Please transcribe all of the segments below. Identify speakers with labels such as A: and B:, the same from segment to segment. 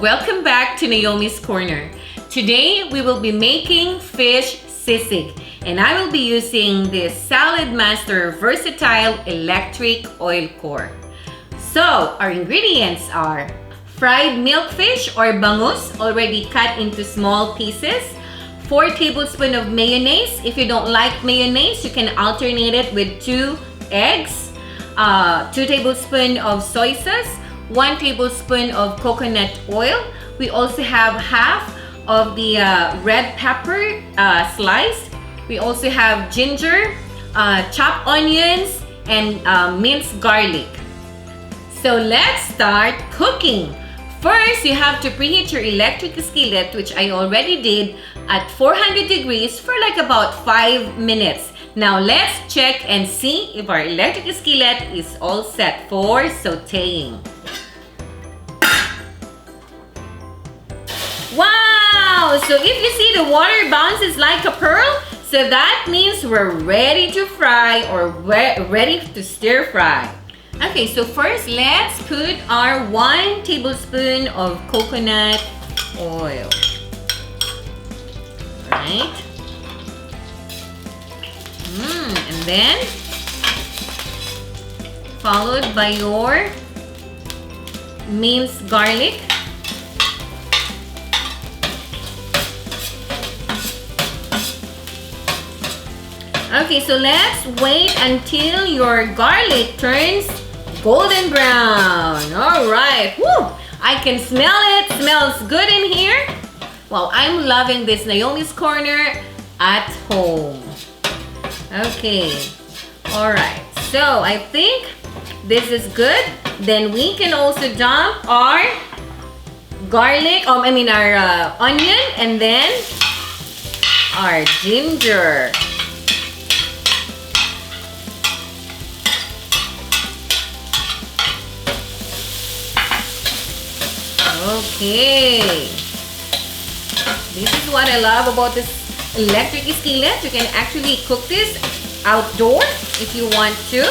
A: welcome back to Naomi's Corner. Today we will be making fish sisig, and I will be using this Saladmaster Versatile Electric Oil Core. So our ingredients are fried milkfish or bangus already cut into small pieces, 4 tablespoons of mayonnaise. If you don't like mayonnaise, you can alternate it with 2 eggs, 2 tablespoons of soy sauce, 1 tablespoon of coconut oil. We also have half of the red pepper sliced. We also have ginger, chopped onions, and minced garlic. So let's start cooking. First, you have to preheat your electric skillet, which I already did, at 400 degrees for like about 5 minutes. Now let's check and see if our electric skillet is all set for sauteing. Wow! So if you see the water bounces like a pearl, so that means we're ready to fry or ready to stir fry. Okay, so first let's put our 1 tablespoon of coconut oil. Right? And then followed by your minced garlic. Okay, so let's wait until your garlic turns golden brown. All right. Woo! I can smell it. Smells good in here. Well, I'm loving this Naomi's Corner at home. Okay. All right. So I think this is good. Then we can also dump our garlic, our onion, and then our ginger. Okay, this is what I love about this electric skillet. You can actually cook this outdoor if you want to.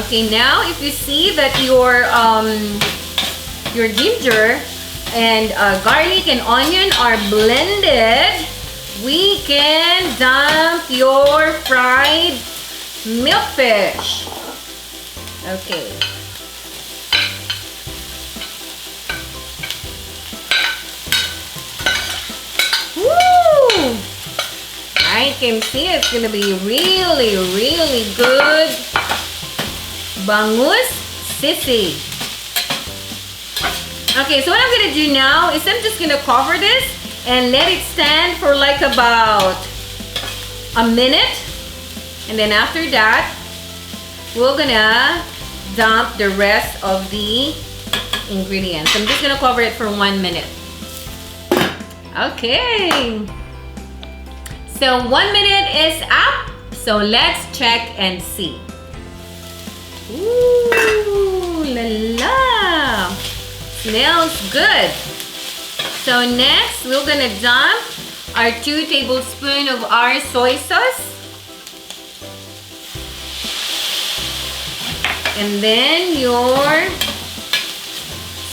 A: Okay, now if you see that your ginger and garlic and onion are blended, we can dump your fried milkfish. Okay. I can see it's gonna be really, really good Bangus Sisig. Okay, so what I'm gonna do now is I'm just gonna cover this and let it stand for like about a minute, and then after that we're gonna dump the rest of the ingredients. I'm just gonna cover it for 1 minute. Okay. So 1 minute is up, so let's check and see. Ooh, la la! Smells good. So next, we're gonna dump our 2 tablespoons of our soy sauce. And then your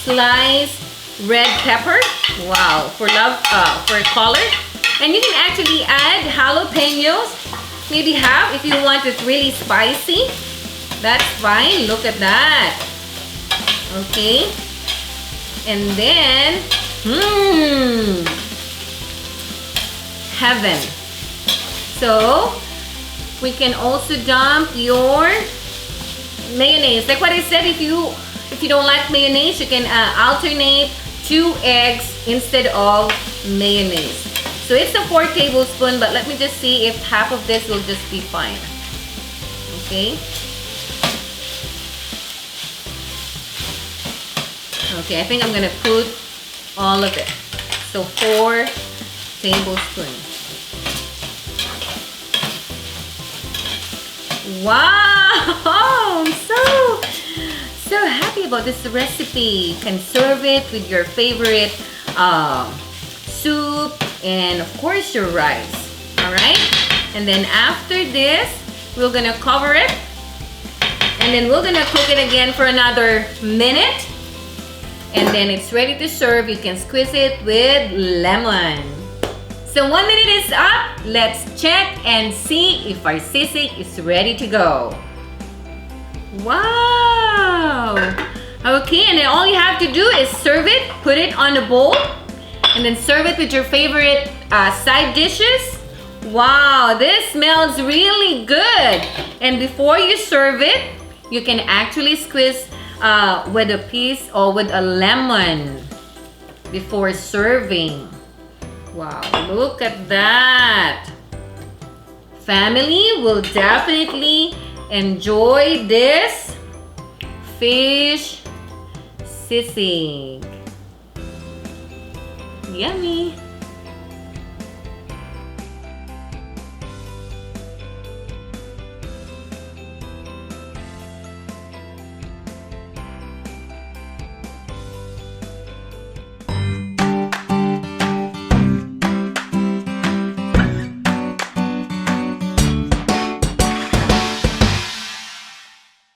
A: sliced red pepper. Wow, for color. And you can actually add jalapenos, maybe half if you want it really spicy. That's fine. Look at that. Okay. And then, heaven. So, we can also dump your mayonnaise. Like what I said, if you don't like mayonnaise, you can alternate 2 eggs instead of mayonnaise. So it's a 4 tablespoons, but let me just see if half of this will just be fine. Okay. Okay, I think I'm gonna put all of it. So 4 tablespoons. Wow! I'm so happy about this recipe. You can serve it with your favorite soup, and of course your rice. All right, and then after this we're gonna cover it And then we're gonna cook it again for another minute. And then it's ready to serve. You can squeeze it with lemon. So 1 minute is up. Let's check and see if our sisig is ready to go. Wow! Okay, and then all you have to do is serve it, put it on a bowl, and then serve it with your favorite side dishes. Wow, this smells really good. And before you serve it, you can actually squeeze with a piece or with a lemon before serving. Wow, look at that. Family will definitely enjoy this fish sisig. Yummy.